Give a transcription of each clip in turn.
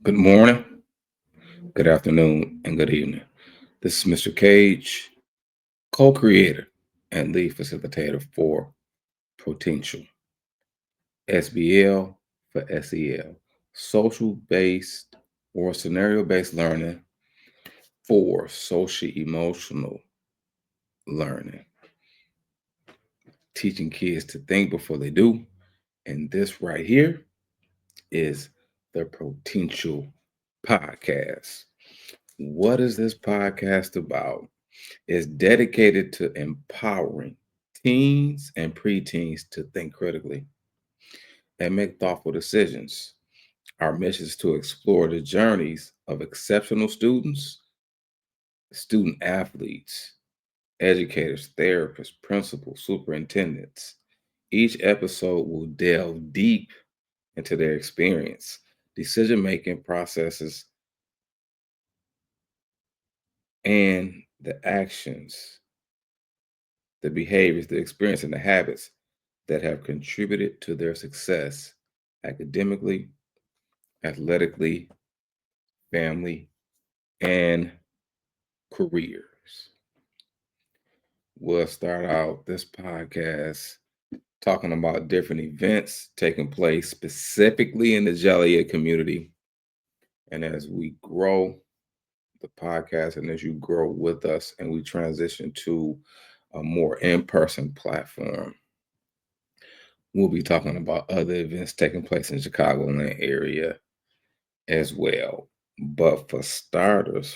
Good morning, good afternoon, and good evening. This is Mr. Cage, co creator and lead facilitator for Potential, SBL for SEL, social based or scenario based learning for social emotional learning, teaching kids to think before they do. And this right here is the Potential Podcast. What is this podcast about? Is dedicated to empowering teens and preteens to think critically and make thoughtful decisions. Our mission is to explore the journeys of exceptional students, student athletes, educators, therapists, principals, superintendents. Each episode will delve deep into their experience, decision making processes, and the actions, the behaviors, the experience, and the habits that have contributed to their success academically, athletically, family, and careers. We'll start out this podcast talking about different events taking place specifically in the Joliet community. And as we grow the podcast and as you grow with us and we transition to a more in person platform, we'll be talking about other events taking place in Chicagoland area as well. But for starters,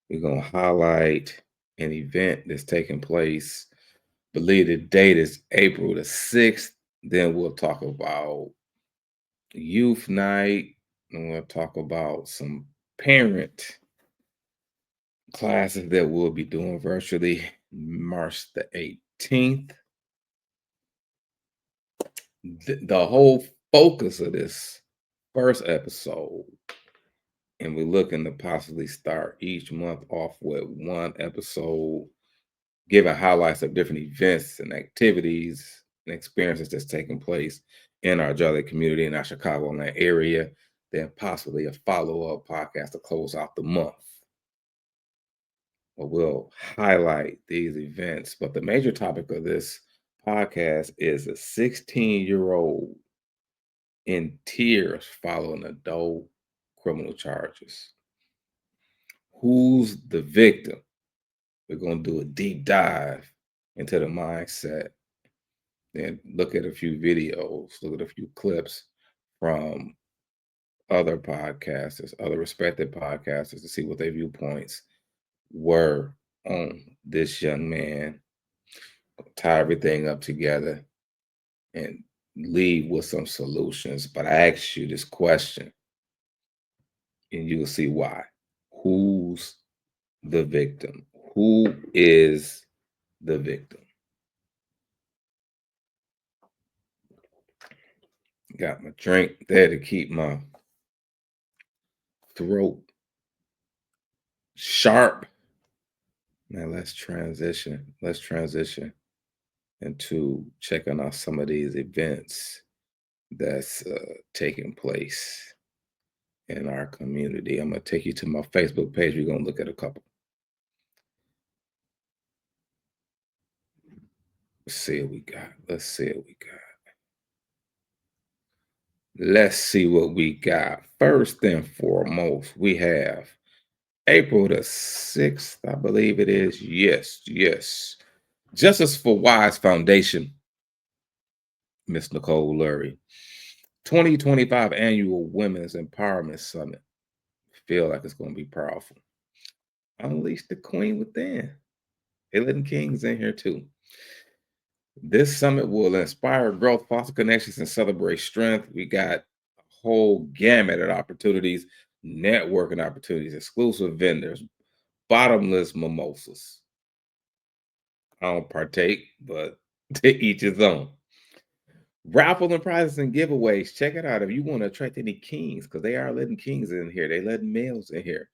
we're gonna highlight an event that's taking place. Believe the date is April the 6th. Then we'll talk about youth night, and we'll talk about some parent classes that we'll be doing virtually March the 18th. The whole focus of this first episode, and we're looking to possibly start each month off with one episode giving highlights of different events and activities and experiences that's taking place in our Jolly community in our Chicagoland area, then possibly a follow-up podcast to close out the month. But we'll highlight these events. But the major topic of this podcast is a 16-year-old in tears following adult criminal charges. Who's the victim? We're going to do a deep dive into the mindset, then look at a few videos, look at a few clips from other podcasters, other respected podcasters to see what their viewpoints were on this young man, tie everything up together and leave with some solutions. But I asked you this question and you'll see why. Who's the victim? Who is the victim? Got my drink there to keep my throat sharp. Now let's transition. Let's transition into checking out some of these events that's taking place in our community. I'm gonna take you to my Facebook page. We're gonna look at a couple. Let's see what we got. Let's see what we got. Let's see what we got. First and foremost, we have April the 6th, I believe it is. Yes, yes. Justice for Wise Foundation, Miss Nicole Lurie. 2025 Annual Women's Empowerment Summit. Feel like it's going to be powerful. Unleash the Queen within. Hidden Kings in here too. This summit will inspire growth, foster connections, and celebrate strength. We got a whole gamut of opportunities, networking opportunities, exclusive vendors, bottomless mimosas. I don't partake, but to each his own. Raffle and prizes and giveaways. Check it out if you want to attract any kings, because they are letting kings in here. They letting males in here.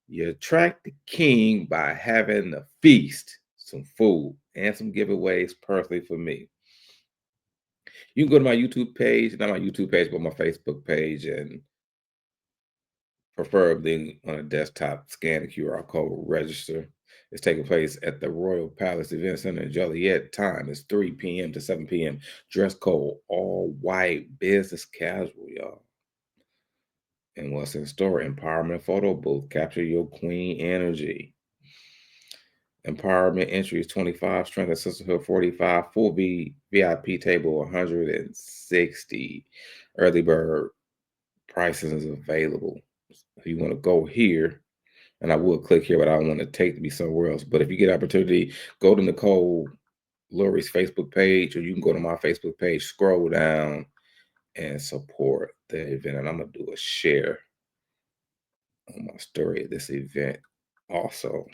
You attract the king by having a feast, some food, and some giveaways personally for me. You can go to my YouTube page, not my YouTube page, but my Facebook page, and preferably on a desktop, scan the QR code, register. It's taking place at the Royal Palace Event Center in Joliet. Time is 3 p.m. to 7 p.m. Dress code all white, business casual, y'all. And what's in store? Empowerment photo booth. Capture your queen energy. Empowerment entry is 25, strength and sisterhood 45, full VIP table 160. Early bird prices is available. If you want to go here, and I will click here, but I don't want to take to be somewhere else. But if you get opportunity, go to Nicole Lurie's Facebook page, or you can go to my Facebook page, scroll down and support the event. And I'm gonna do a share on my story of this event also.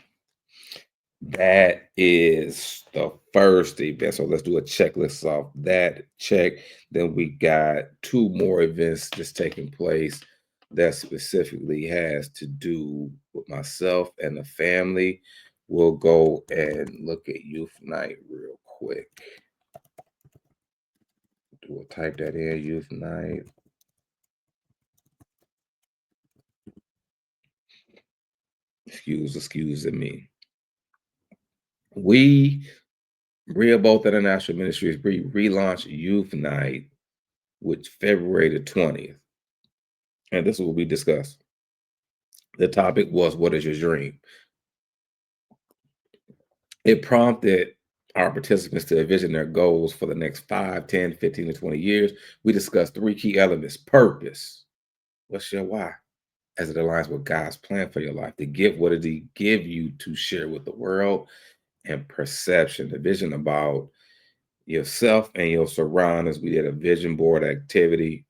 That is the first event. So let's do a checklist off that check. Then we got two more events that's taking place that specifically has to do with myself and the family. We'll go and look at youth night real quick. We'll type that in, youth night. Excuse me. We Rehoboth International Ministries relaunched Youth Night, which February the 20th. And this is what we discussed. The topic was, what is your dream? It prompted our participants to envision their goals for the next 5, 10, 15, to 20 years. We discussed three key elements: purpose. What's your why? As it aligns with God's plan for your life. The gift, what did He give you to share with the world? And perception, the vision about yourself and your surroundings. We did a vision board activity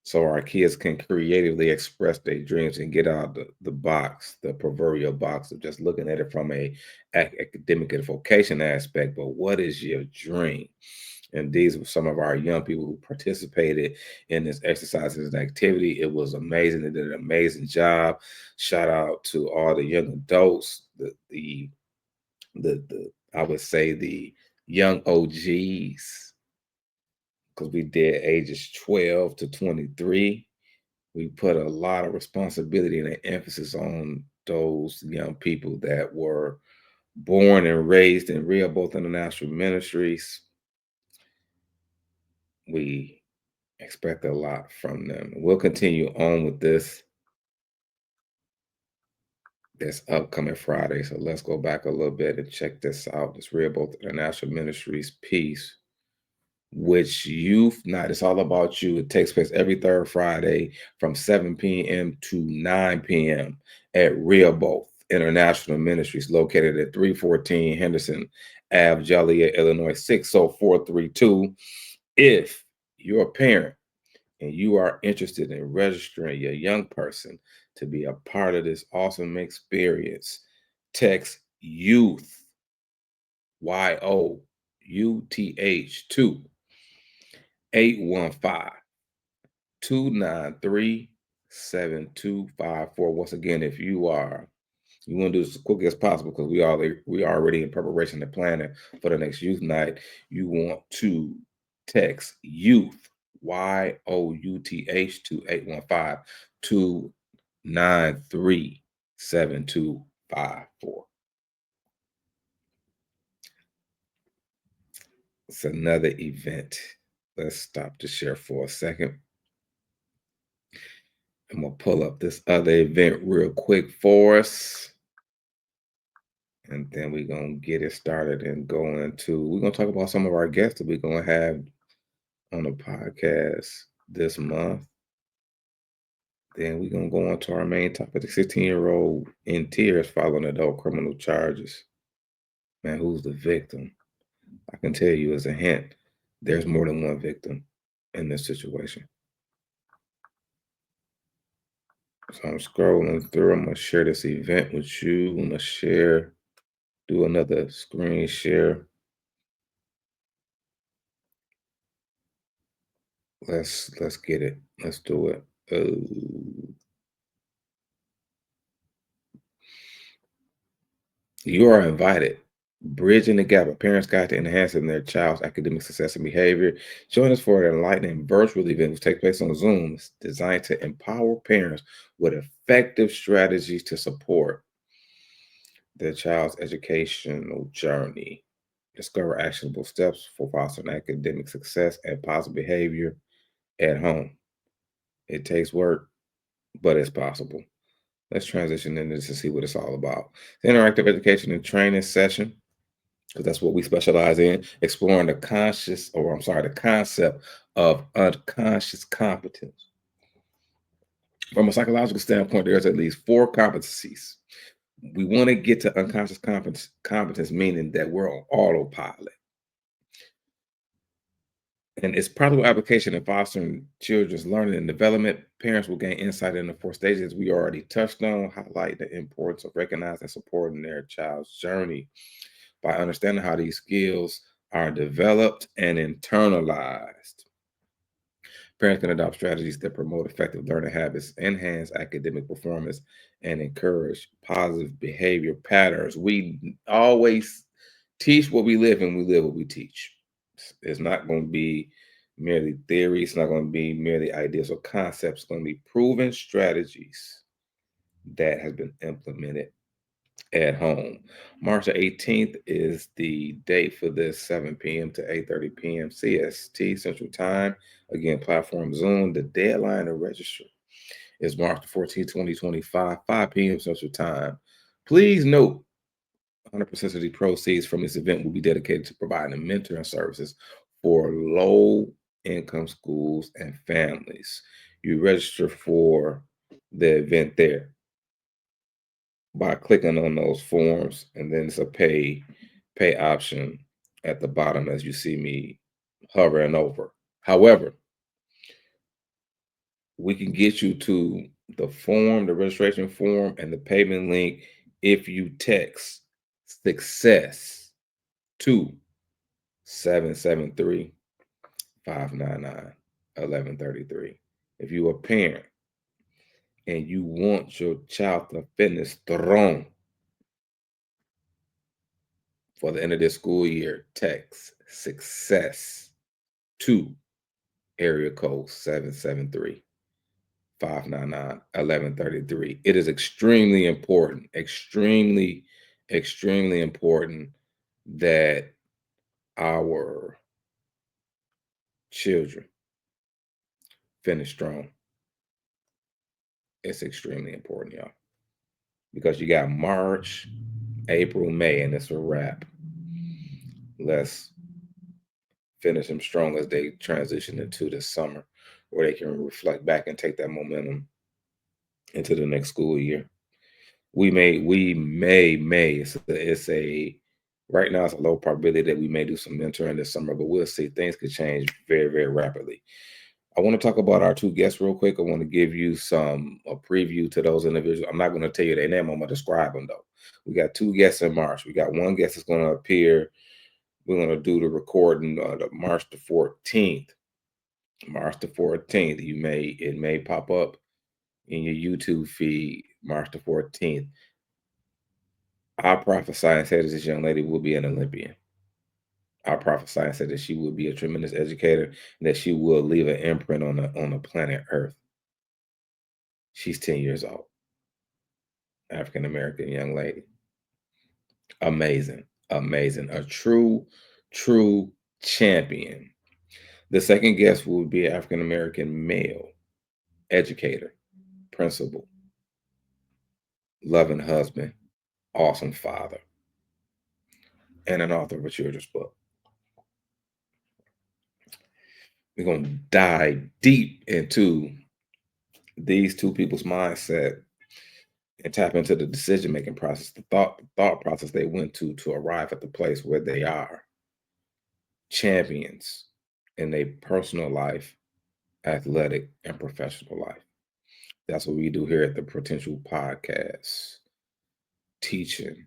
so our kids can creatively express their dreams and get out the box, the proverbial box of just looking at it from a academic and vocation aspect. But what is your dream? And these were some of our young people who participated in this exercise and activity. It was amazing. They did an amazing job. Shout out to all the young adults, the I would say the young OGs, because we did ages 12 to 23. We put a lot of responsibility and an emphasis on those young people that were born and raised in Rehoboth International Ministries. We expect a lot from them. We'll continue on with this upcoming Friday. So let's go back a little bit and check this out. This Rehoboth International Ministries piece, which youth night, it's all about you. It takes place every third Friday from 7 p.m. to 9 p.m. at Rehoboth International Ministries, located at 314 Henderson Ave, Joliet, Illinois, 60432. If you're a parent and you are interested in registering your young person to be a part of this awesome experience, text youth, YOUTH, to 815-293-7254. Once again, if you want to do this as quickly as possible, because we are already in preparation and planning for the next youth night. You want to text youth, YOUTH, to 815-293-7254. It's another event. Let's stop the share for a second. I'm gonna pull up this other event real quick for us, and then we're gonna get it started and go into. We're gonna talk about some of our guests that we're gonna have on the podcast this month. Then we're gonna go on to our main topic: the 16-year-old in tears following adult criminal charges. Man, who's the victim? I can tell you as a hint, there's more than one victim in this situation. So I'm scrolling through. I'm gonna share this event with you. I'm gonna do another screen share. Let's get it. Let's do it. You are invited Bridging the Gap, a parent's guide to enhancing their child's academic success and behavior. Join us for an enlightening virtual event which takes place on Zoom. It's designed to empower parents with effective strategies to support their child's educational journey. Discover actionable steps for fostering academic success and positive behavior at home. It takes work, but it's possible. Let's transition into this to see what it's all about. The interactive education and training session, because that's what we specialize in, exploring the concept of unconscious competence. From a psychological standpoint, there's at least four competencies. We want to get to unconscious competence, meaning that we're on autopilot. And its practical application in fostering children's learning and development, parents will gain insight in the four stages we already touched on, highlight the importance of recognizing and supporting their child's journey by understanding how these skills are developed and internalized. Parents can adopt strategies that promote effective learning habits, enhance academic performance, and encourage positive behavior patterns. We always teach what we live and we live what we teach. It's not going to be merely theory, it's not going to be merely ideas or concepts, it's going to be proven strategies that has been implemented at home. March the 18th is the date for this, 7 p.m. to 8:30 p.m. CST Central Time. Again, platform Zoom. The deadline to register is March the 14th, 2025, 5 p.m. Central Time. Please note, 100% of the proceeds from this event will be dedicated to providing mentoring services for low income schools and families. You register for the event there by clicking on those forms, and then it's a pay option at the bottom as you see me hovering over. However, we can get you to the registration form and the payment link if you text success to 773 599 1133. If you're a parent and you want your child to finish strong for the end of this school year, text success to area code 773 599 1133. It is extremely important that our children finish strong. It's extremely important, y'all, because you got March, April, May, and it's a wrap. Let's finish them strong as they transition into the summer, where they can reflect back and take that momentum into the next school year. We may. It's a right now. It's a low probability that we may do some mentoring this summer, but we'll see. Things could change very, very rapidly. I want to talk about our two guests real quick. I want to give you a preview to those individuals. I'm not going to tell you their name. I'm going to describe them though. We got two guests in March. We got one guest that's going to appear. We're going to do the recording the March the 14th. March the 14th. It may pop up in your YouTube feed. March the 14th. I prophesy and say that this young lady will be an Olympian. I prophesy and say that she will be a tremendous educator and that she will leave an imprint on the planet Earth. She's 10 years old. African American young lady. Amazing. Amazing. A true champion. The second guest will be African American male, educator, principal, loving husband, awesome father, and an author of a children's book. We're going to dive deep into these two people's mindset and tap into the decision making process, the thought process they went to arrive at the place where they are champions in their personal life, athletic, and professional life. That's what we do here at the Potential Podcast, teaching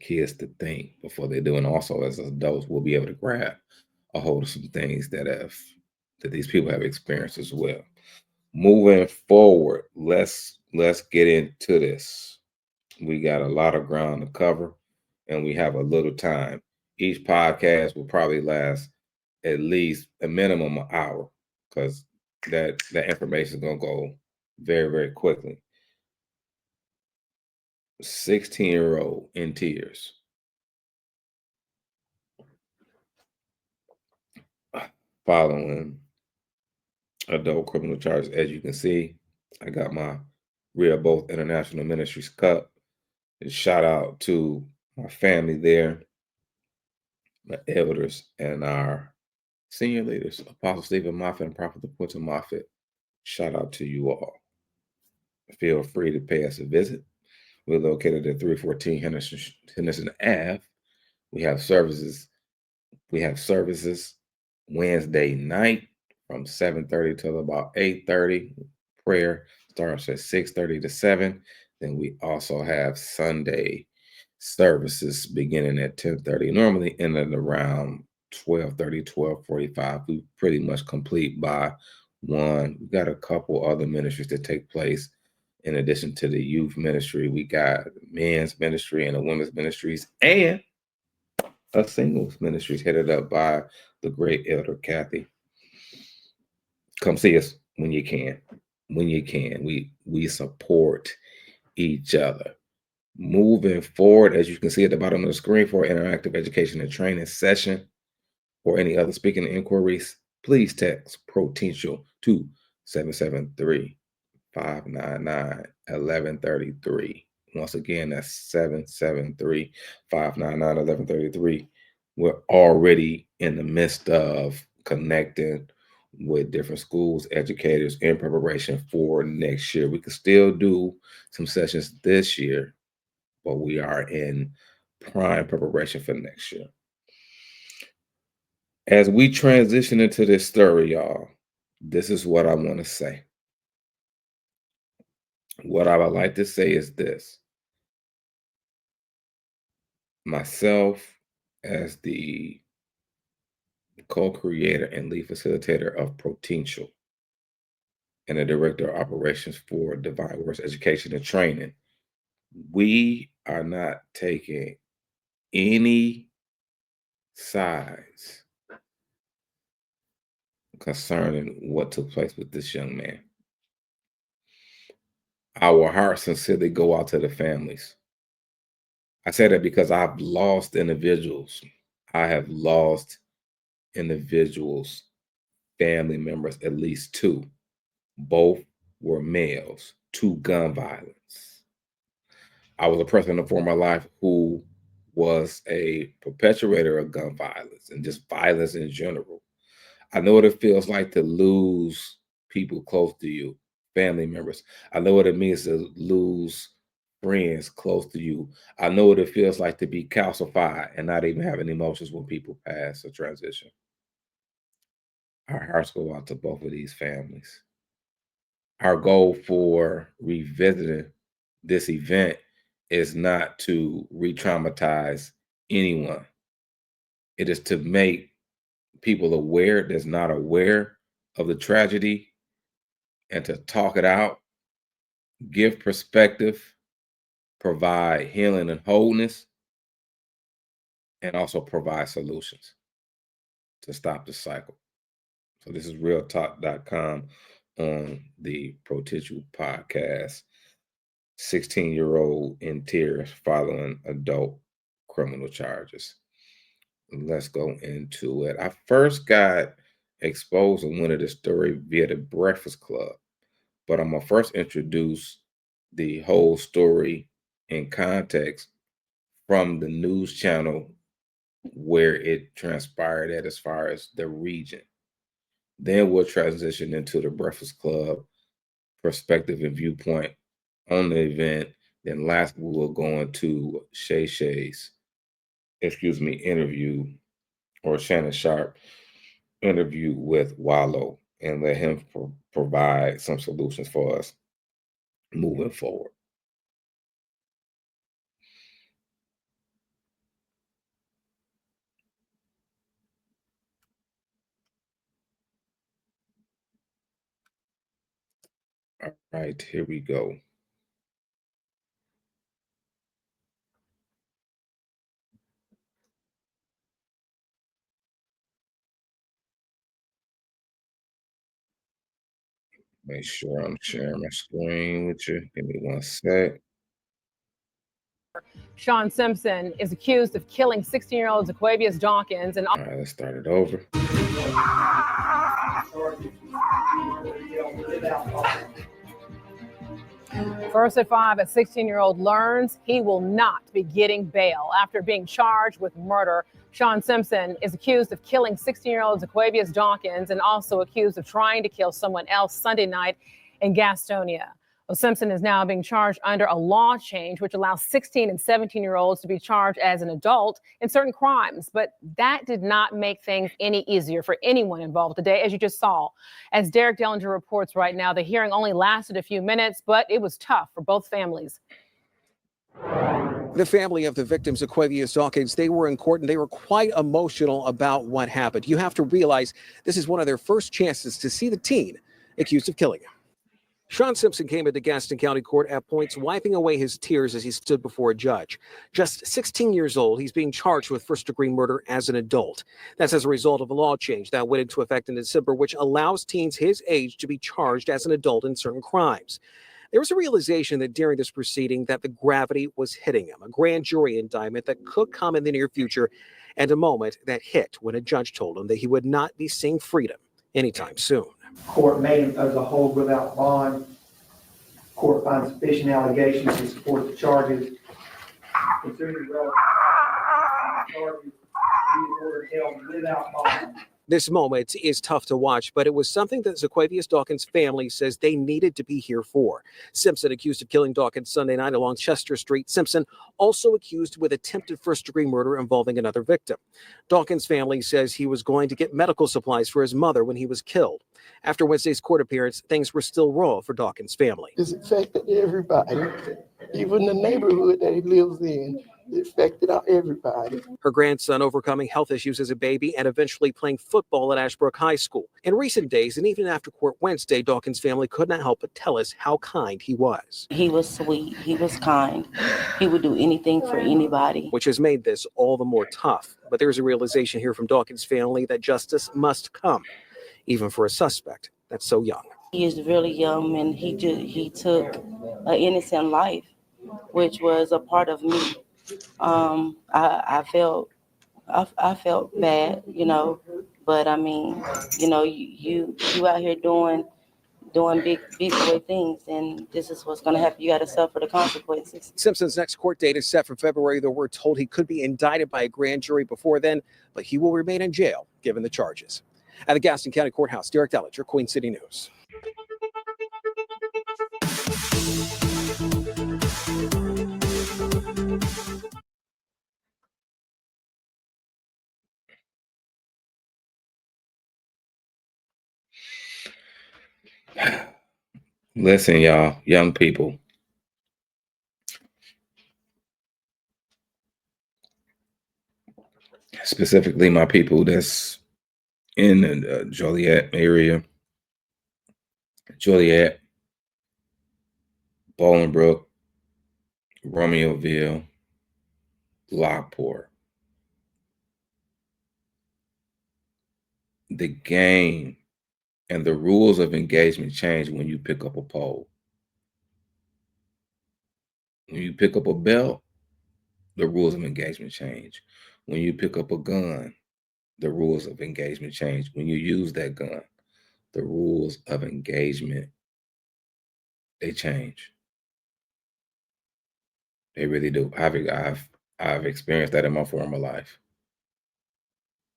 kids to think before they do, and also as adults, we'll be able to grab a hold of some things that these people have experienced as well. Moving forward, let's get into this. We got a lot of ground to cover, and we have a little time. Each podcast will probably last at least a minimum an hour because that information is gonna go very, very quickly. 16-year-old in tears following adult criminal charges. As you can see, I got my Real Both International Ministries cup. And shout out to my family there, my elders, and our senior leaders, Apostle Stephen Moffitt and Prophet Quentin Moffitt. Shout out to you all. Feel free to pay us a visit. We're located at 314 Henderson Ave. We have services. We have services Wednesday night from 7:30 till about 8:30. Prayer starts at 6:30 to 7. Then we also have Sunday services beginning at 10:30. Normally ending around 12:30, 12:45. We pretty much complete by 1. We got a couple other ministries that take place in addition to the youth ministry. We got men's ministry and the women's ministries and a singles ministry headed up by the great elder Kathy. Come see us when you can. When you can. We support each other. Moving forward, as you can see at the bottom of the screen, for interactive education and training session or any other speaking inquiries, please text Potential to 773 599 1133. Once again, that's 773 599 1133. We're already in the midst of connecting with different schools, educators in preparation for next year. We can still do some sessions this year, but we are in prime preparation for next year. As we transition into this story, y'all, this is what I want to say. What I would like to say is this: myself, as the co-creator and lead facilitator of Potential and the director of operations for Divine Works Education and Training, we are not taking any sides concerning what took place with this young man. Our hearts sincerely go out to the families. I say that because I've lost individuals. I have lost individuals, family members, at least two. Both were males to gun violence. I was a person in a former life who was a perpetuator of gun violence and just violence in general. I know what it feels like to lose people close to you, family members. I know what it means to lose friends close to you. I know what it feels like to be calcified and not even having emotions when people pass or transition. Our hearts go out to both of these families. Our goal for revisiting this event is not to re-traumatize anyone. It is to make people aware that's not aware of the tragedy and to talk it out, give perspective, provide healing and wholeness, and also provide solutions to stop the cycle. So this is realtalk.com on the Potential podcast. 16-year-old in tears following adult criminal charges. Let's go into it. I first got exposed and went to the story via the Breakfast Club, but I'm gonna first introduce the whole story in context from the news channel where it transpired at as far as the region. Then we'll transition into the Breakfast Club perspective and viewpoint on the event. Then lastly, we'll go into Shay Shay's, interview, or Shannon Sharp interview with Wallow, and let him provide some solutions for us moving forward. All right, here we go. Make sure I'm sharing my screen with you. Give me one sec. Sean Simpson is accused of killing 16-year-old Zaquavius Dawkins and All right, let's start it over. First at 5, a 16-year-old learns he will not be getting bail after being charged with murder. Sean Simpson is accused of killing 16-year-old Zaquavius Dawkins and also accused of trying to kill someone else Sunday night in Gastonia. Well, Simpson is now being charged under a law change which allows 16 and 17-year-olds to be charged as an adult in certain crimes. But that did not make things any easier for anyone involved today, as you just saw. As Derek Dellinger reports right now, the hearing only lasted a few minutes, but it was tough for both families. The family of the victims of Zaquavius Dawkins, they were in court and they were quite emotional about what happened. You have to realize this is one of their first chances to see the teen accused of killing him. Sean Simpson came into Gaston County Court at points wiping away his tears as he stood before a judge. Just 16 years old, he's being charged with first-degree murder as an adult. That's as a result of a law change that went into effect in December, which allows teens his age to be charged as an adult in certain crimes. There was a realization that during this proceeding that the gravity was hitting him, a grand jury indictment that could come in the near future, and a moment that hit when a judge told him that he would not be seeing freedom anytime soon. Court may impose a hold without bond. Court finds sufficient allegations to support the charges. Considering the relevant charges, he is ordered held without bond. This moment is tough to watch, but it was something that Zaquavius Dawkins' family says they needed to be here for. Simpson accused of killing Dawkins Sunday night along Chester Street. Simpson also accused with attempted first-degree murder involving another victim. Dawkins' family says he was going to get medical supplies for his mother when he was killed. After Wednesday's court appearance, things were still raw for Dawkins' family. It's affected everybody, even the neighborhood that he lives in. It affected everybody. Her grandson overcoming health issues as a baby and eventually playing football at Ashbrook High School. In recent days, and even after court Wednesday, Dawkins' family could not help but tell us how kind he was. He was sweet. He was kind. He would do anything for anybody. Which has made this all the more tough. But there's a realization here from Dawkins' family that justice must come, even for a suspect that's so young. He is really young, and he took an innocent life, which was a part of me. I felt bad, but I mean, you out here doing big boy things, and this is what's going to happen. You got to suffer the consequences. Simpson's next court date is set for February, though we're told he could be indicted by a grand jury before then, but he will remain in jail given the charges. At the Gaston County Courthouse, Derek Dellinger, Queen City News. Listen, y'all, young people. Specifically, my people that's in the Joliet area, Joliet, Bolingbrook, Romeoville, Lockport. The game and the rules of engagement change when you pick up a pole. When you pick up a belt, the rules of engagement change. When you pick up a gun, the rules of engagement change. When you use that gun, the rules of engagement, they change. They really do. I've experienced that in my former life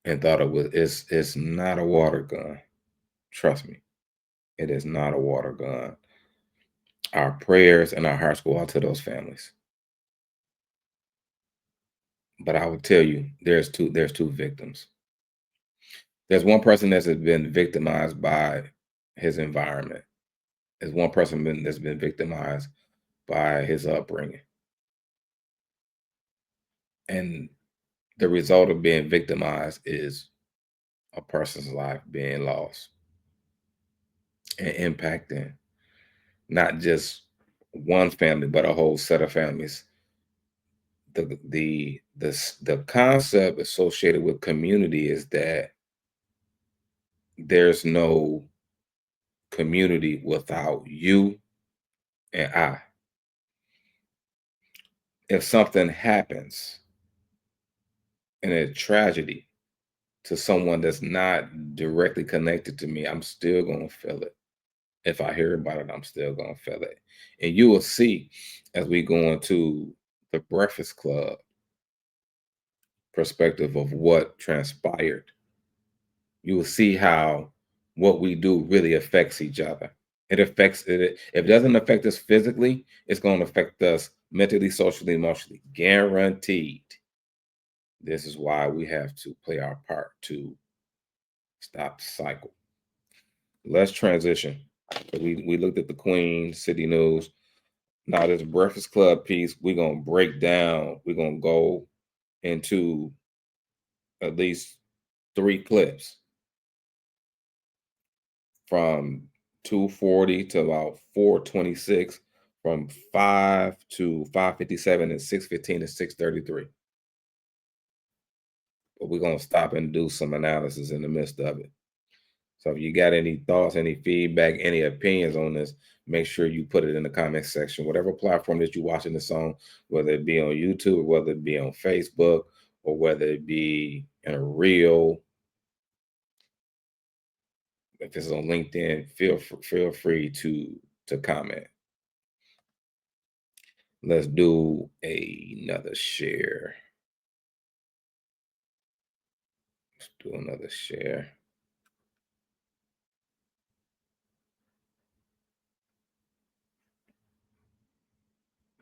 and thought it's not a water gun. Trust me, it is not a water gun. Our prayers and our hearts go out to those families. But I would tell you, there's two victims. There's one person that's been victimized by his environment. There's one person that's been victimized by his upbringing. And the result of being victimized is a person's life being lost and impacting not just one family, but a whole set of families. The concept associated with community is that there's no community without you and I. If something happens and a tragedy to someone that's not directly connected to me, I'm still going to feel it. If I hear about it, I'm still going to feel it. And you will see as we go into the Breakfast Club perspective of what transpired, you will see how what we do really affects each other. It affects it. If it doesn't affect us physically, it's going to affect us mentally, socially, emotionally. Guaranteed. This is why we have to play our part to stop the cycle. Let's transition. We looked at the Queen City News. Now this Breakfast Club piece, we're gonna break down. We're gonna go into at least 3 clips from 2:40 to about 4:26, from 5 to 5:57, and 6:15 to 6:33. But we're gonna stop and do some analysis in the midst of it. So if you got any thoughts, any feedback, any opinions on this, make sure you put it in the comment section. Whatever platform that you're watching this on, whether it be on YouTube, or whether it be on Facebook, or whether it be in a reel, if it's on LinkedIn, feel free to comment. Let's do another share. Let's do another share.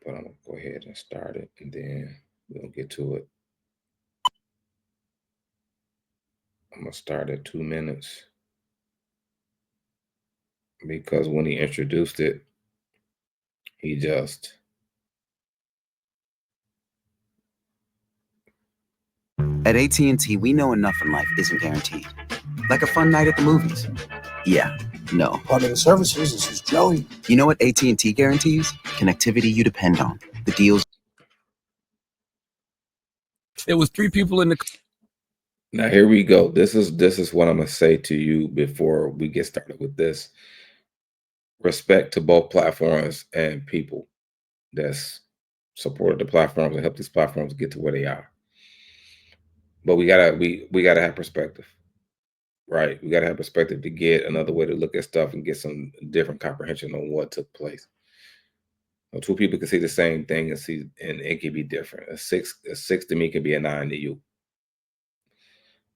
But I'm gonna go ahead and start it, and then we'll get to it. I'm gonna start at 2 minutes because when he introduced it, he just At AT&T, we know enough in life isn't guaranteed. Like a fun night at the movies. Yeah, no. Part of the services, this is Joey. You know what AT&T guarantees? Connectivity you depend on. The deals. There was 3 people in the. Now here we go. This is what I'm gonna say to you before we get started with this. Respect to both platforms and people that's supported the platforms and help these platforms get to where they are. But we gotta have perspective, right? We gotta have perspective to get another way to look at stuff and get some different comprehension on what took place. So 2 people can see the same thing and it can be different. A six to me can be a 9 to you.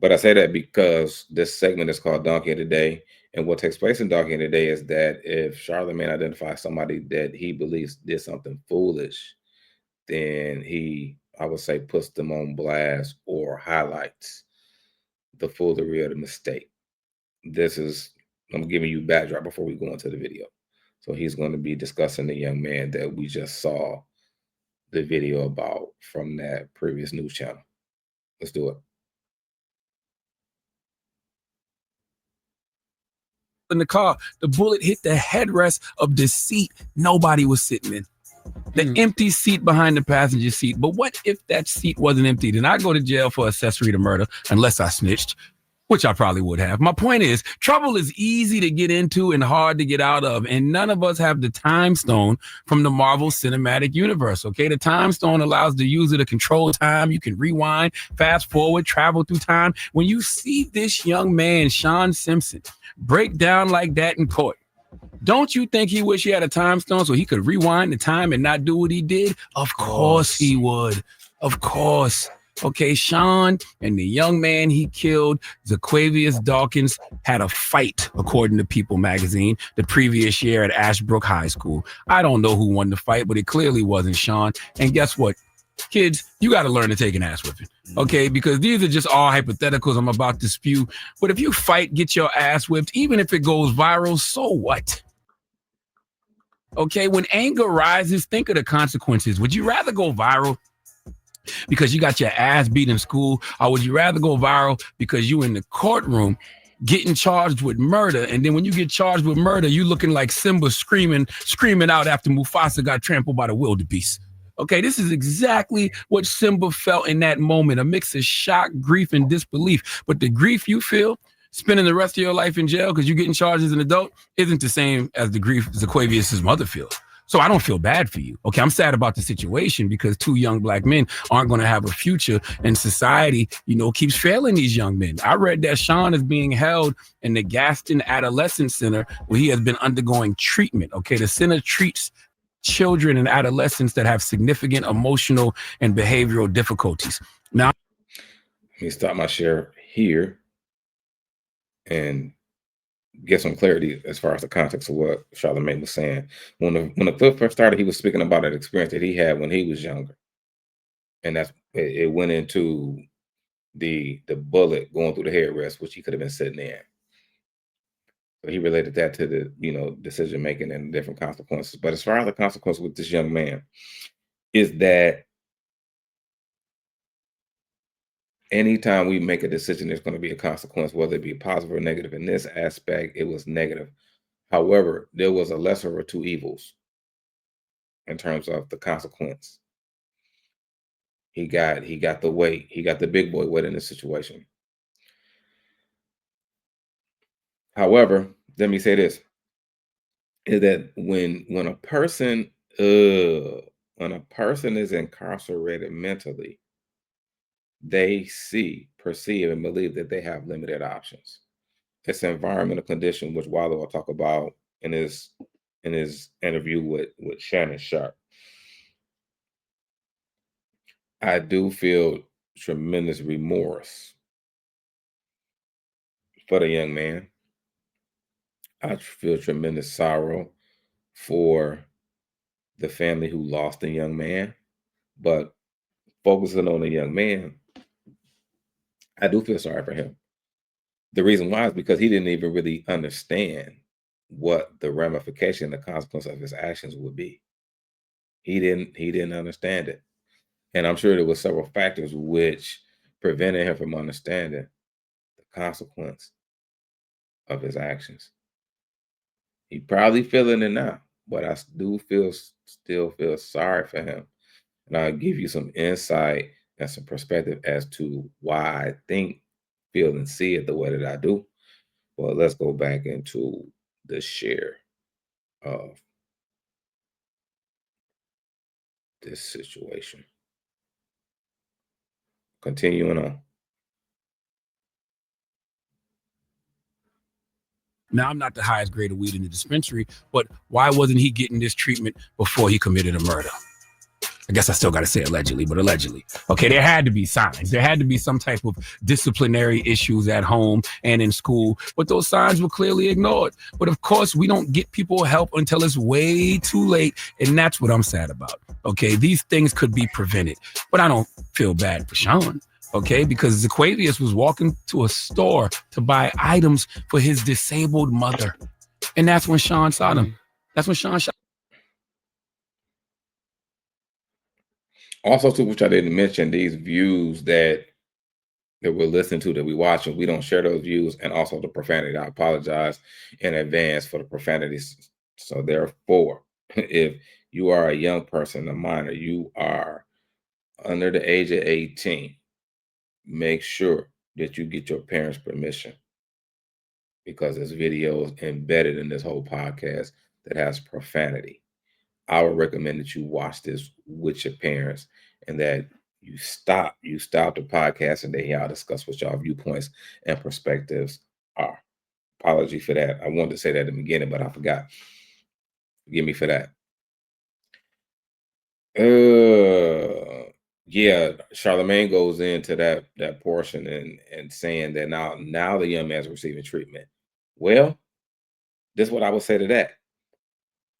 But I say that because this segment is called Donkey of the Day. And what takes place in Donkey of the Day is that if Charlemagne identifies somebody that he believes did something foolish, then he, I would say, puts them on blast or highlights the foolery of the mistake. I'm giving you backdrop before we go into the video. So he's going to be discussing the young man that we just saw the video about from that previous news channel. Let's do it. In the car, the bullet hit the headrest of the seat nobody was sitting in. The empty seat behind the passenger seat. But what if that seat wasn't empty? Then I go to jail for accessory to murder, unless I snitched, which I probably would have. My point is, trouble is easy to get into and hard to get out of, and none of us have the time stone from the Marvel Cinematic Universe, okay? The time stone allows the user to control time. You can rewind, fast forward, travel through time. When you see this young man, Sean Simpson, break down like that in court, don't you think he wish he had a time stone so he could rewind the time and not do what he did? Of course he would. Of course. Okay, Sean and the young man he killed, Zaquavius Dawkins, had a fight, according to People magazine, the previous year at Ashbrook High School. I don't know who won the fight, but it clearly wasn't Sean. And guess what? Kids, you got to learn to take an ass whipping, okay? Because these are just all hypotheticals I'm about to spew. But if you fight, get your ass whipped, even if it goes viral, so what? Okay, when anger rises, think of the consequences. Would you rather go viral because you got your ass beat in school, or would you rather go viral because you in the courtroom getting charged with murder, and then when you get charged with murder, you looking like Simba screaming out after Mufasa got trampled by the wildebeest? Okay, this is exactly what Simba felt in that moment, a mix of shock, grief, and disbelief. But the grief you feel, Spending the rest of your life in jail because you're getting charged as an adult isn't the same as the grief Zaquavius' mother feels. So I don't feel bad for you. Okay, I'm sad about the situation because 2 young black men aren't going to have a future, and society, keeps failing these young men. I read that Sean is being held in the Gaston Adolescence Center where he has been undergoing treatment. Okay, the center treats children and adolescents that have significant emotional and behavioral difficulties. Now, let me stop my share here and get some clarity as far as the context of what Charlamagne was saying. When the clip first started, he was speaking about an experience that he had when he was younger, and it went into the bullet going through the headrest, which he could have been sitting in. So he related that to the decision making and different consequences. But as far as the consequence with this young man, is that anytime we make a decision, there's going to be a consequence, whether it be positive or negative. In this aspect, it was negative. However, there was a lesser of two evils in terms of the consequence. He got the weight. He got the big boy weight in this situation. However, let me say this: is that when a person is incarcerated mentally, they see, perceive, and believe that they have limited options. It's an environmental condition, which Wallo will talk about in his interview with Shannon Sharp. I do feel tremendous remorse for the young man. I feel tremendous sorrow for the family who lost a young man. But focusing on the young man, I do feel sorry for him. The reason why is because he didn't even really understand what the ramification, the consequence of his actions would be. He didn't understand it. And I'm sure there were several factors which prevented him from understanding the consequence of his actions. He probably feeling it now, but I do still feel sorry for him. And I'll give you some insight and some perspective as to why I think, feel, and see it the way that I do. Well, let's go back into the share of this situation. Continuing on. Now, I'm not the highest grade of weed in the dispensary, but why wasn't he getting this treatment before he committed a murder? I guess I still got to say allegedly, but allegedly. Okay, there had to be signs. There had to be some type of disciplinary issues at home and in school, but those signs were clearly ignored. But of course, we don't get people help until it's way too late, and that's what I'm sad about. Okay, these things could be prevented, but I don't feel bad for Sean. Okay, because Zaquavius was walking to a store to buy items for his disabled mother. And that's when Sean saw them. That's when Sean shot. Also, too, which I didn't mention, these views that we're listening to, that we're watching, we don't share those views, and also the profanity. I apologize in advance for the profanities. So therefore, if you are a young person, a minor, you are under the age of 18, make sure that you get your parents' permission, because there's videos embedded in this whole podcast that has profanity. I would recommend that you watch this with your parents, and that you stop the podcast, and then y'all discuss what y'all viewpoints and perspectives are. Apology for that. I wanted to say that at the beginning, but I forgot. Forgive me for that. Yeah, Charlamagne goes into that portion and saying that now the young man's receiving treatment. Well, this is what I would say to that.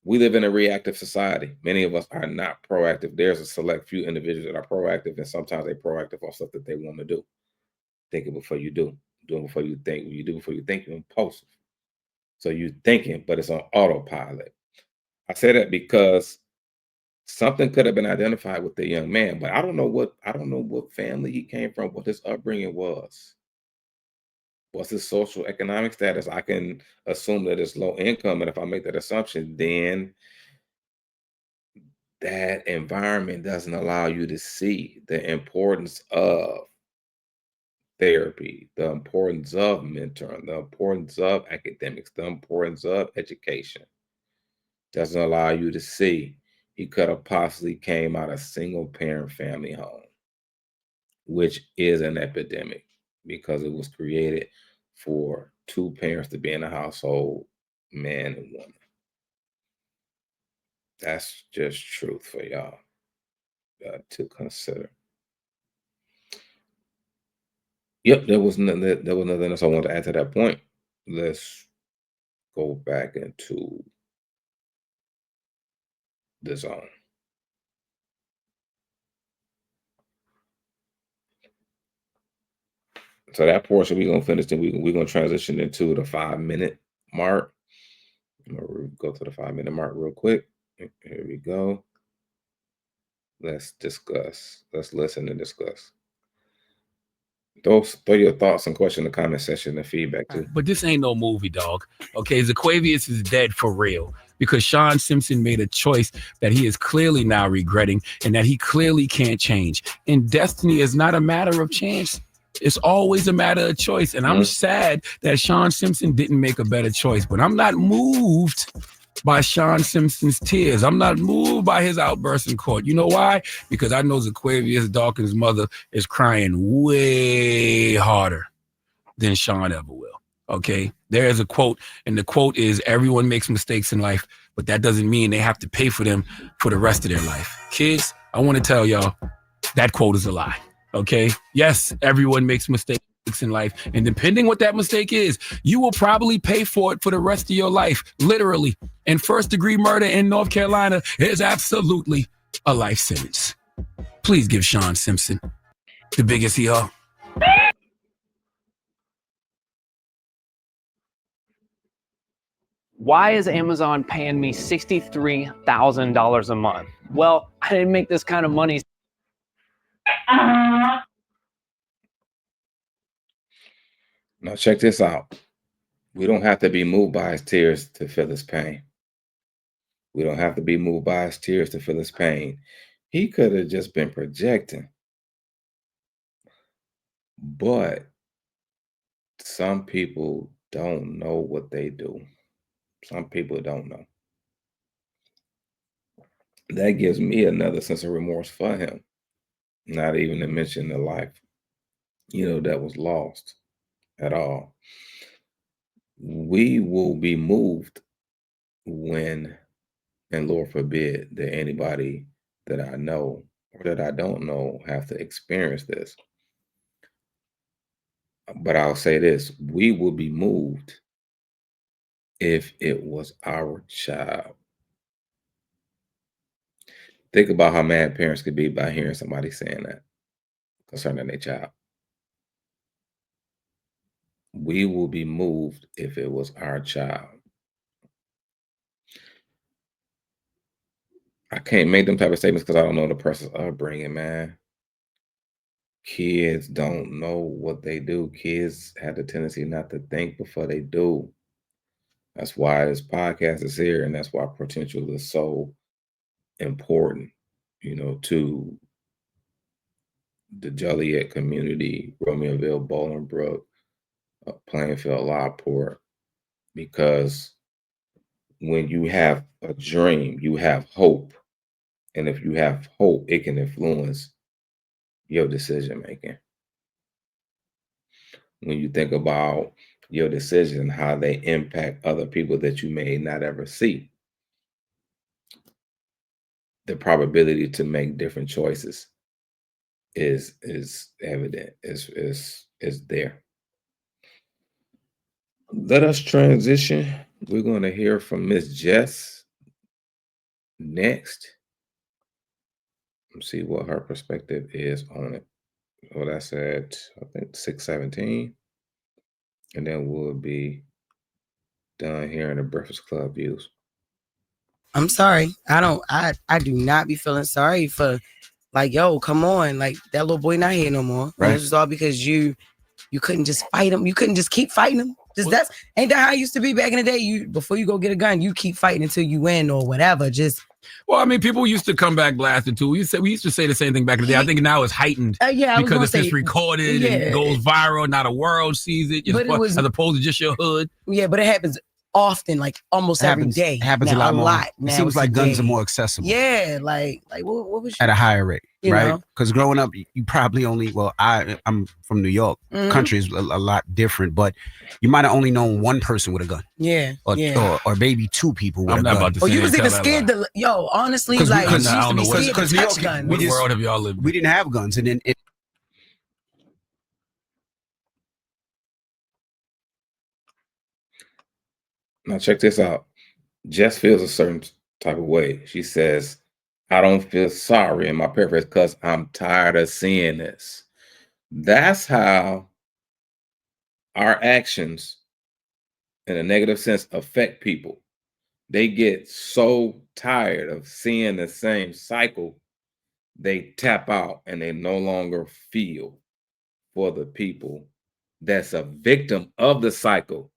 We live in a reactive society. Many of us are not proactive. There's a select few individuals that are proactive, and sometimes they're proactive on stuff that they want to do. Thinking before you do. Doing before you think. When you do before you think, you're impulsive. So you're thinking, but it's on autopilot. I say that because something could have been identified with the young man, but I don't know what family he came from, what his upbringing was. What's his social economic status? I can assume that it's low income, and if I make that assumption, then that environment doesn't allow you to see the importance of therapy, the importance of mentoring, the importance of academics, the importance of education. Doesn't allow you to see he could have possibly came out of single parent family home, which is an epidemic because it was created for two parents to be in a household, man and woman. That's just truth for y'all to consider. Yep, there was nothing else I wanted to add to that point. Let's go back into the zone. So that portion we're gonna finish, then we're gonna transition into the 5-minute mark. I'm gonna go to the 5-minute mark real quick. Here we go. Let's discuss. Let's listen and discuss. Throw your thoughts and questions in the comment section and feedback too. But this ain't no movie, dog. Okay, Zaquavius is dead for real because Sean Simpson made a choice that he is clearly now regretting and that he clearly can't change. And destiny is not a matter of chance. It's always a matter of choice. And I'm sad that Sean Simpson didn't make a better choice, but I'm not moved by Sean Simpson's tears. I'm not moved by his outburst in court. You know why? Because I know Zaquavius Dawkins' mother is crying way harder than Sean ever will. Okay? There is a quote, and the quote is, everyone makes mistakes in life, but that doesn't mean they have to pay for them for the rest of their life. Kids, I want to tell y'all, that quote is a lie. Okay? Yes, everyone makes mistakes in life, and depending what that mistake is, you will probably pay for it for the rest of your life, literally. And first-degree murder in North Carolina is absolutely a life sentence. Please give Sean Simpson the biggest hee-haw. Why is Amazon paying me $63,000 a month? Well, I didn't make this kind of money. Now check this out. We don't have to be moved by his tears to feel his pain. We don't have to be moved by his tears to feel his pain. He could have just been projecting. But some people don't know what they do. Some people don't know. That gives me another sense of remorse for him. Not even to mention the life, that was lost at all. We will be moved when, and Lord forbid, that anybody that I know or that I don't know have to experience this. But I'll say this, we will be moved if it was our child. Think about how mad parents could be by hearing somebody saying that concerning their child. We will be moved if it was our child. I can't make them type of statements because I don't know the person's upbringing, man. Kids don't know what they do. Kids have the tendency not to think before they do. That's why this podcast is here, and that's why potential is so important, to the Joliet community, Romeoville, Bolingbrook, Plainfield, Lockport, because when you have a dream, you have hope. And if you have hope, it can influence your decision making. When you think about your decision, how they impact other people that you may not ever see, the probability to make different choices is evident, is there. Let us transition. We're going to hear from Miss Jess next. Let's see what her perspective is on it. Well, that's at, I think, 6:17. And then we'll be done here in the Breakfast Club views. I'm sorry. I do not be feeling sorry for, like, yo, come on. Like, that little boy not here no more. Right. It's just all because you couldn't just fight him. You couldn't just keep fighting him. Ain't that how it used to be back in the day? Before you go get a gun, you keep fighting until you win or whatever. Just Well, I mean, people used to come back blasted too. We used to say the same thing back in the day. I think now it's heightened because it's just recorded and goes viral. Not a world sees it, as opposed to just your hood. Yeah, but it happens often, like almost every day. Happens now, a lot more. It seems like guns are more accessible. Yeah, like what was at a higher rate, right? Because know? growing up, you probably only I'm from New York. Country is a lot different, but you might have only known one person with a gun. Yeah, or maybe two people with a gun. About to say you was even scared to honestly, like because New York, guns. What world have y'all lived in? We didn't have guns, and then Now check this out. Jess feels a certain type of way. She says, I don't feel sorry in my paraphrase because I'm tired of seeing this. That's how our actions in a negative sense affect people. They get so tired of seeing the same cycle, they tap out and they no longer feel for the people that's a victim of the cycle.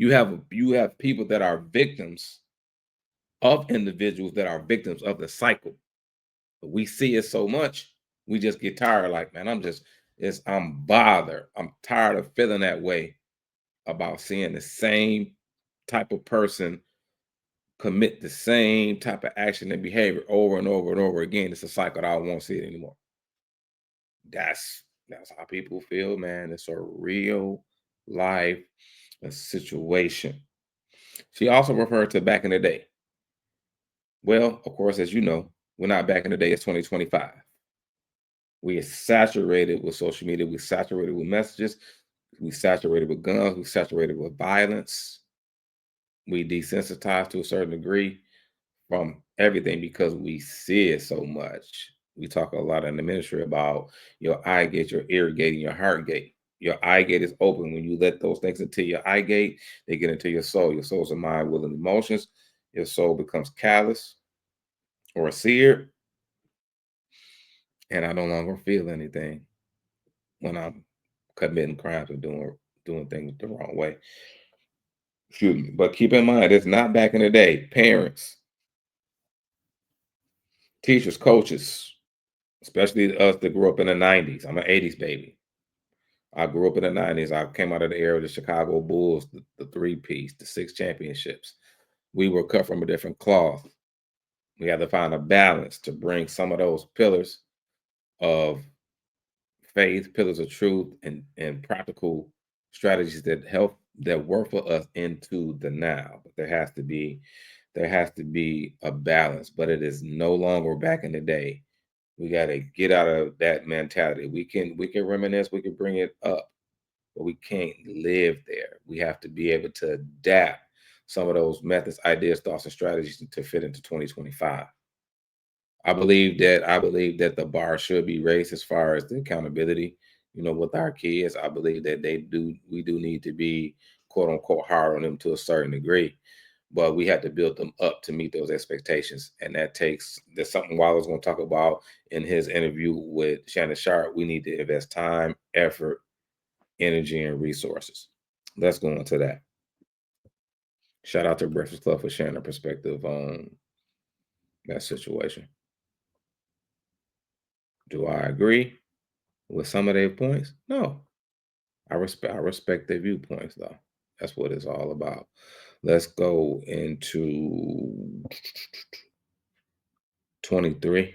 You have people that are victims of individuals that are victims of the cycle. But we see it so much, we just get tired. Like, man, I'm bothered. I'm tired of feeling that way about seeing the same type of person commit the same type of action and behavior over and over and over again. It's a cycle that I won't see it anymore. That's how people feel, man. It's a real life situation. She also referred to back in the day. Well, of course, as you know, we're not back in the day. It's 2025. We are saturated with social media. We're saturated with messages. We're saturated with guns. We're saturated with violence. We desensitized to a certain degree from everything because we see it so much. We talk a lot in the ministry about your eye gate, your ear gate, and your heart gate. Your eye gate is open. When you let those things into your eye gate, they get into your soul. Your soul's a mind, will, and emotions. Your soul becomes callous or seared. And I no longer feel anything when I'm committing crimes or doing things the wrong way. Excuse me. But keep in mind, it's not back in the day. Parents, teachers, coaches, especially us that grew up in the 90s. I'm an 80s baby. I grew up in the 90s. I came out of the era of the Chicago Bulls, the three-piece, the 6 championships. We were cut from a different cloth. We had to find a balance to bring some of those pillars of faith, pillars of truth, and practical strategies that work for us into the now. But there has to be a balance. But it is no longer back in the day. We got to get out of that mentality. We can reminisce, we can bring it up, but we can't live there. We have to be able to adapt some of those methods, ideas, thoughts, and strategies to fit into 2025. I believe that the bar should be raised as far as the accountability, with our kids. I believe that we do need to be quote unquote hard on them to a certain degree, but we have to build them up to meet those expectations. And that's something Waller's going to talk about in his interview with Shannon Sharp. We need to invest time, effort, energy, and resources. Let's go into that. Shout out to Breakfast Club for sharing a perspective on that situation. Do I agree with some of their points? No. I respect their viewpoints, though. That's what it's all about. Let's go into 23.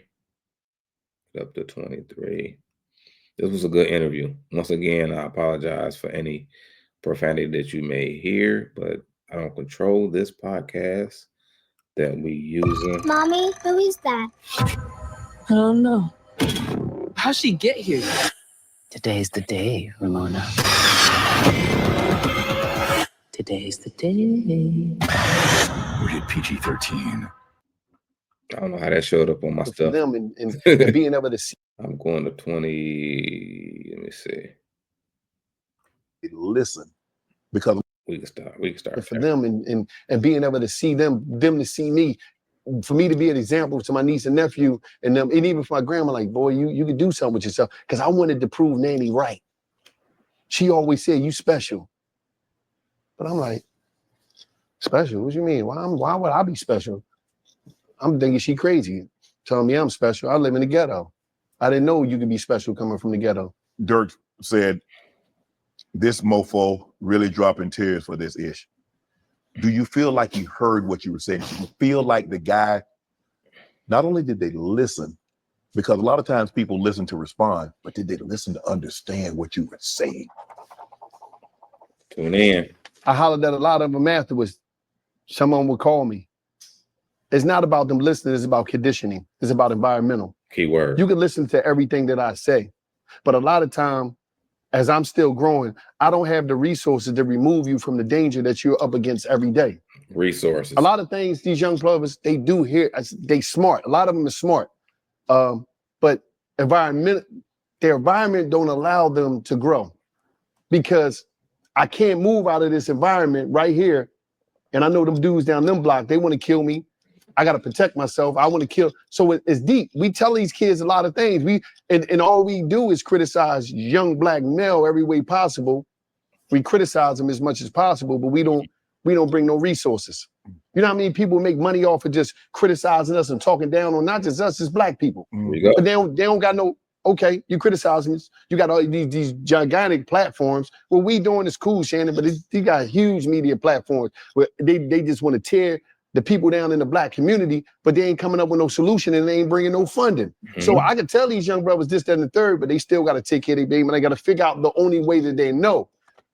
Up to 23. This was a good interview. Once again, I apologize for any profanity that you may hear, but I don't control this podcast that we using. Mommy, who is that? I don't know. How'd she get here? Today's the day, Ramona. Today's the day. Rated PG-13. I don't know how that showed up on my stuff. Them and being able to see. I'm going to 20. Let me see. Listen, because we can start. For them and being able to see them to see me, for me to be an example to my niece and nephew and them, and even for my grandma, like, boy, you can do something with yourself. Because I wanted to prove Nanny right. She always said, you special. But I'm like, special? What you mean? Why would I be special? I'm thinking she crazy, telling me I'm special. I live in the ghetto. I didn't know you could be special coming from the ghetto. Dirk said, this mofo really dropping tears for this ish. Do you feel like he heard what you were saying? Do you feel like the guy, not only did they listen, because a lot of times people listen to respond, but did they listen to understand what you were saying? Tune in. I hollered at a lot of them afterwards. Someone would call me. It's not about them listening, it's about conditioning. It's about environmental. Keyword. You can listen to everything that I say, but a lot of time, as I'm still growing, I don't have the resources to remove you from the danger that you're up against every day. Resources. A lot of things these young brothers, they do here, they smart. A lot of them are smart. But their environment don't allow them to grow, because I can't move out of this environment right here. And I know them dudes down them block, they want to kill me. I got to protect myself. I want to kill. So it's deep. We tell these kids a lot of things. And all we do is criticize young black male every way possible. We criticize them as much as possible, but we don't bring no resources. You know how many people make money off of just criticizing us and talking down on not just us, it's black people. But they don't got no, okay, you criticizing us. You got all these gigantic platforms. What we doing is cool, Shannon, but you got huge media platforms where they just want to tear the people down in the black community, but they ain't coming up with no solution and they ain't bringing no funding. So I can tell these young brothers this, that, and the third, but they still got to take care of their baby, and they got to figure out the only way that they know.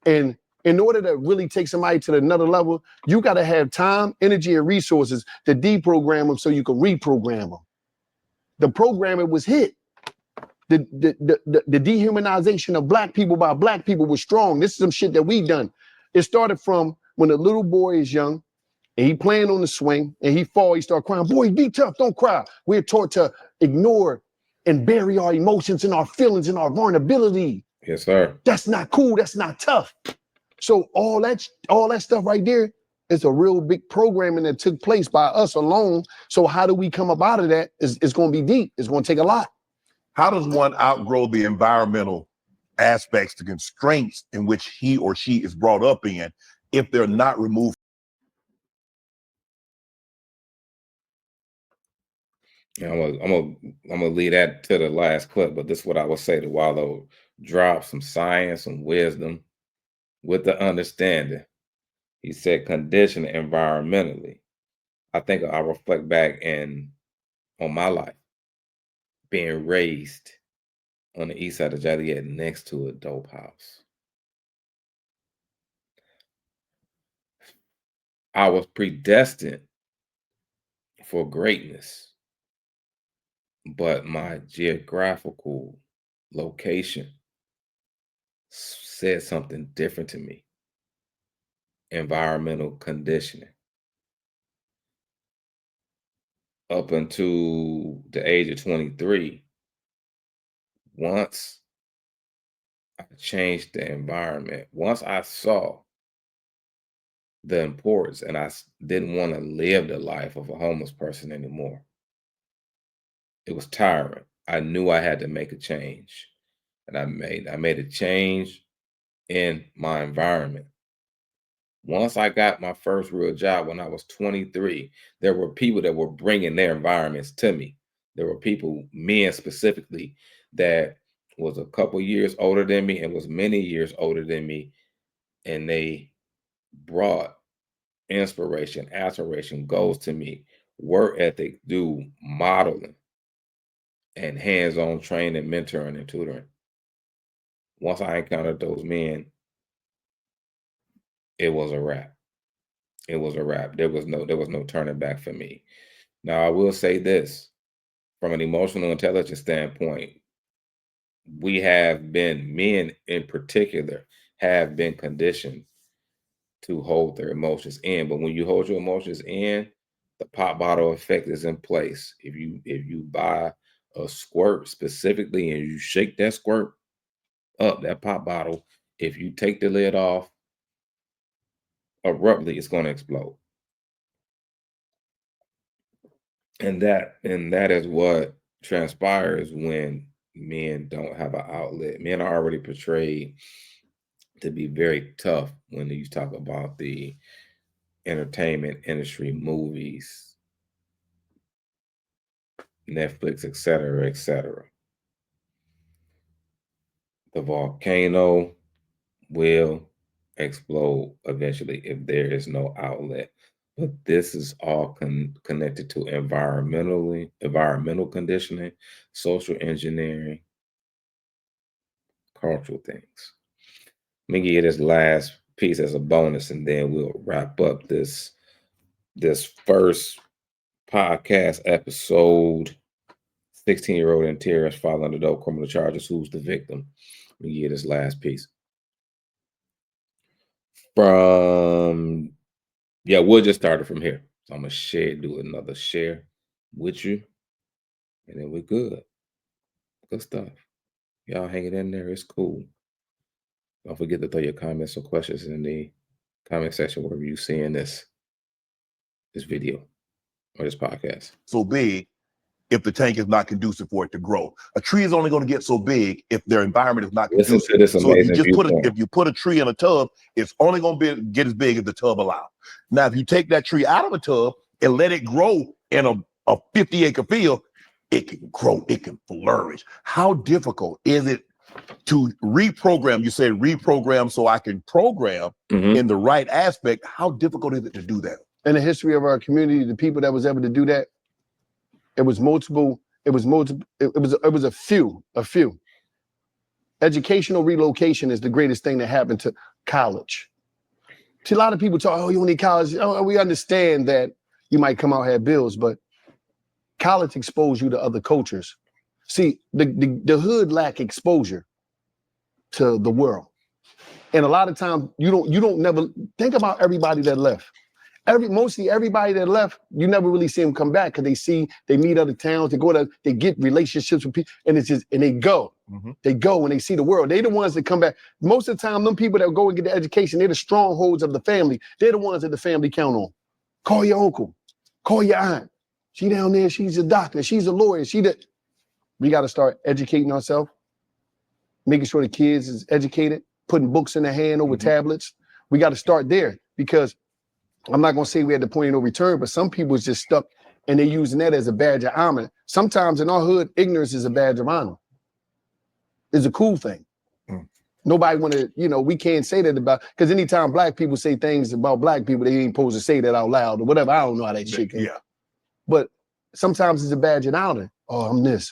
And in order to really take somebody to another level, you got to have time, energy, and resources to deprogram them so you can reprogram them. The programming was hit. The dehumanization of black people by black people was strong. This is some shit that we done. It started from when a little boy is young and he playing on the swing and he fall, he start crying. Boy, be tough, don't cry. We're taught to ignore and bury our emotions and our feelings and our vulnerability. Yes, sir. That's not cool. That's not tough. So all that stuff right there is a real big programming that took place by us alone. So how do we come up out of that? It's going to be deep. It's going to take a lot. How does one outgrow the environmental aspects, the constraints in which he or she is brought up in, if they're not removed? I'm gonna leave that to the last clip, but this is what I would say to Wallow: drop some science, some wisdom, with the understanding. He said condition environmentally. I think I reflect back on my life, being raised on the east side of Joliet next to a dope house. I was predestined for greatness, but my geographical location said something different to me. Environmental conditioning. Up until the age of 23, once I changed the environment, once I saw the importance and I didn't want to live the life of a homeless person anymore, it was tiring. I knew I had to make a change, and I made a change in my environment. Once I got my first real job when I was 23, there were people that were bringing their environments to me. There were people, men specifically, that was a couple years older than me and was many years older than me, and they brought inspiration, aspiration, goals to me, work ethic, do modeling, and hands-on training, mentoring, and tutoring. Once I encountered those men, it was a wrap. It was a wrap. There was no turning back for me. Now, I will say this, from an emotional intelligence standpoint, men in particular, have been conditioned to hold their emotions in. But when you hold your emotions in, the pop bottle effect is in place. If you buy a squirt specifically and you shake that squirt up, that pop bottle, if you take the lid off abruptly, it's going to explode. And that is what transpires when men don't have an outlet. Men are already portrayed to be very tough when you talk about the entertainment industry, movies, Netflix, etc., etc. The volcano will explode eventually if there is no outlet. But this is all connected to environmental conditioning, social engineering, cultural things. Let me give you this last piece as a bonus, and then we'll wrap up this first podcast episode. 16-year-old in tears filing adult criminal charges. Who's the victim? Let me give you this last piece. We'll just start it from here. So I'm gonna do another share with you, and then we're good. Good stuff. Y'all hanging in there. It's cool. Don't forget to throw your comments or questions in the comment section wherever you seeing this video or this podcast. So big if the tank is not conducive for it to grow. A tree is only going to get so big if their environment is not conducive. Listen to this So amazing if you put a tree in a tub, it's only going to get as big as the tub allows. Now, if you take that tree out of a tub and let it grow in a 50-acre field, it can grow, it can flourish. How difficult is it to reprogram? You said reprogram so I can program in the right aspect. How difficult is it to do that? In the history of our community, the people that was able to do that, it was a few. Educational relocation is the greatest thing that happened to college. See, a lot of people talk, oh, you don't need college. Oh, we understand that you might come out here have bills, but college exposed you to other cultures. See, the hood lack exposure to the world. And a lot of times you don't never think about everybody that left. Mostly everybody that left, you never really see them come back because they meet other towns, they get relationships with people, and they go. They go and they see the world. They're the ones that come back. Most of the time, them people that go and get the education, they're the strongholds of the family. They're the ones that the family count on. Call your uncle, call your aunt. She down there, she's a doctor, she's a lawyer, we got to start educating ourselves, making sure the kids is educated, putting books in their hand over tablets. We got to start there because I'm not going to say we had the point of no return, but some people is just stuck and they're using that as a badge of honor. Sometimes in our hood, ignorance is a badge of honor. It's a cool thing. Nobody want to, we can't say that about, because anytime black people say things about black people, they ain't supposed to say that out loud or whatever. I don't know how that shit can. Yeah. But sometimes it's a badge of honor. Oh, I'm this.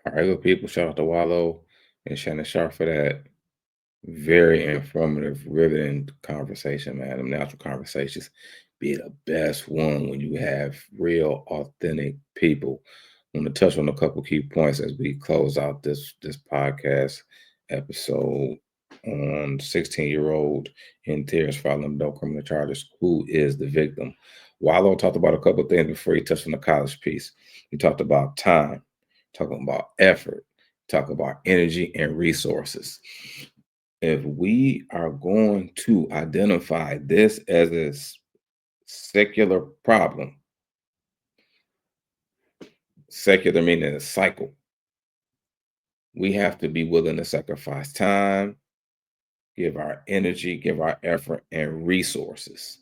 All right, good people. Shout out to Wallow and Shannon Sharp for that very informative, riveting conversation, man. Them natural conversations be the best one when you have real, authentic people. I'm going to touch on a couple key points as we close out this podcast episode on 16-year-old in tears filing no criminal charges. Who is the victim? Wallow talked about a couple of things before he touched on the college piece. He talked about time, talking about effort, talk about energy and resources. If we are going to identify this as a secular problem, secular meaning a cycle, we have to be willing to sacrifice time, give our energy, give our effort and resources.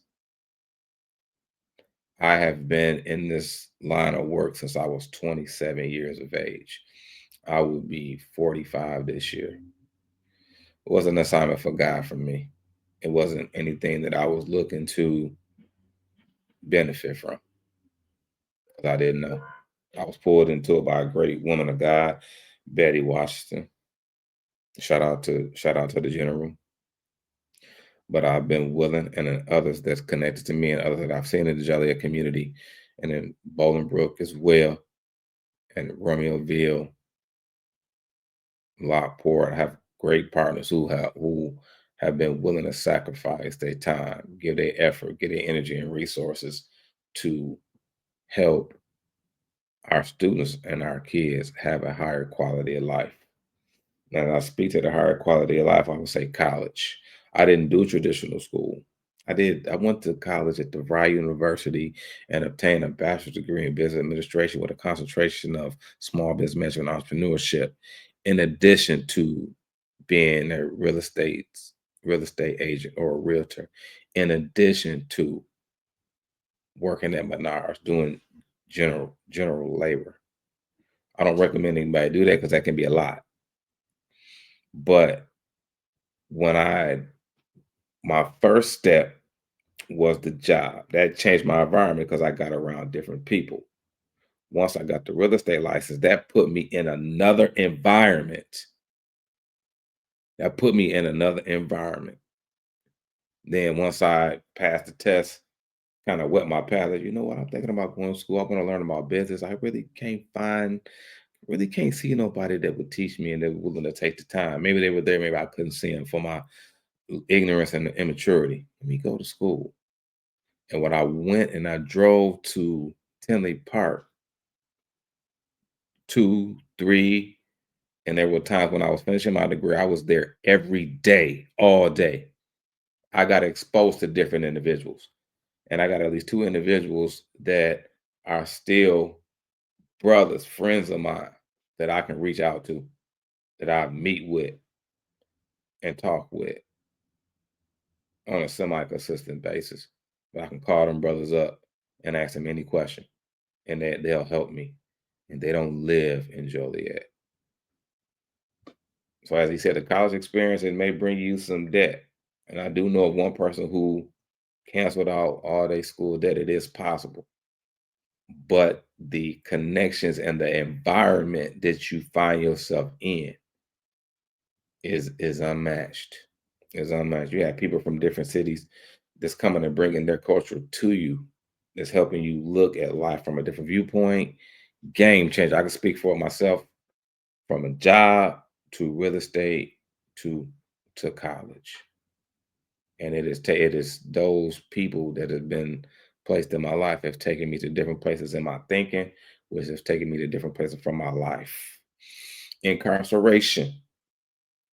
I have been in this line of work since I was 27 years of age. I will be 45 this year. It wasn't an assignment for God for me. It wasn't anything that I was looking to benefit from. I didn't know. I was pulled into it by a great woman of God, Betty Washington. Shout out to the general. But I've been willing, and then others that's connected to me and others that I've seen in the Joliet community and in Bolingbrook as well, and Romeoville, Lockport. I have great partners who have been willing to sacrifice their time, give their effort, give their energy and resources to help our students and our kids have a higher quality of life. Now, I speak to the higher quality of life, I would say college. I didn't do traditional school. I went to college at DeVry University and obtained a bachelor's degree in business administration with a concentration of small business management and entrepreneurship, in addition to being a real estate agent or a realtor, in addition to working at Menards, doing general labor. I don't recommend anybody do that because that can be a lot. But my first step was the job. That changed my environment because I got around different people. Once I got the real estate license, that put me in another environment. Then once I passed the test, kind of wet my palate. You know what? I'm thinking about going to school. I'm going to learn about business. I really can't see nobody that would teach me and that were willing to take the time. Maybe they were there. Maybe I couldn't see them for my ignorance and immaturity. Let me go to school. And when I went and I drove to Tinley Park 2, 3, and there were times when I was finishing my degree, I was there every day, all day. I got exposed to different individuals. And I got at least 2 individuals that are still brothers, friends of mine that I can reach out to, that I meet with and talk with on a semi-consistent basis. But I can call them brothers up and ask them any question, and they'll help me. And they don't live in Joliet. So as he said, the college experience, it may bring you some debt. And I do know of one person who canceled out all their school debt. It is possible. But the connections and the environment that you find yourself in is unmatched. Is unmatched. You have people from different cities that's coming and bringing their culture to you, that's helping you look at life from a different viewpoint. Game changer. I can speak for myself, from a job to real estate to college. And it is those people that have been placed in my life have taken me to different places in my thinking, which has taken me to different places from my life. Incarceration,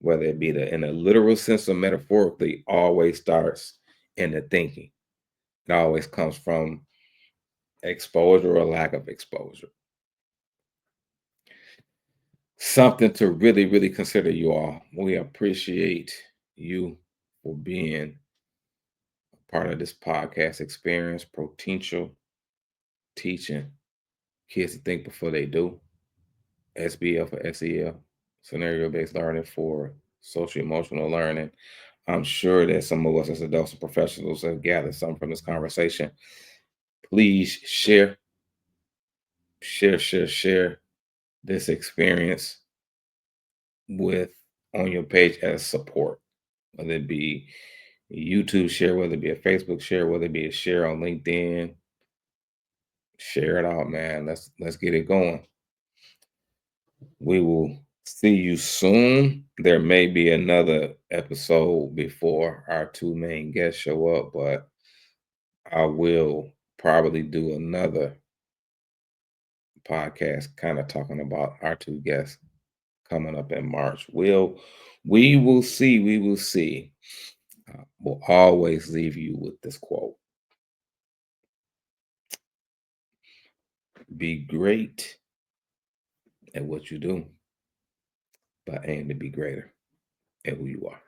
whether it be in a literal sense or metaphorically, always starts in the thinking. It always comes from exposure or lack of exposure. Something to really, really consider, you all. We appreciate you for being part of this podcast experience, potential teaching kids to think before they do. SBL for SEL, scenario-based learning for social emotional learning. I'm sure that some of us as adults and professionals have gathered something from this conversation. Please share this experience on your page as support, whether it be a YouTube share, whether it be a Facebook share, whether it be a share on LinkedIn. Share it out, man. Let's get it going. We will see you soon. There may be another episode before our 2 main guests show up, but I will probably do another podcast kind of talking about our 2 guests coming up in March. We will see. We will see. We'll always leave you with this quote. Be great at what you do, but aim to be greater at who you are.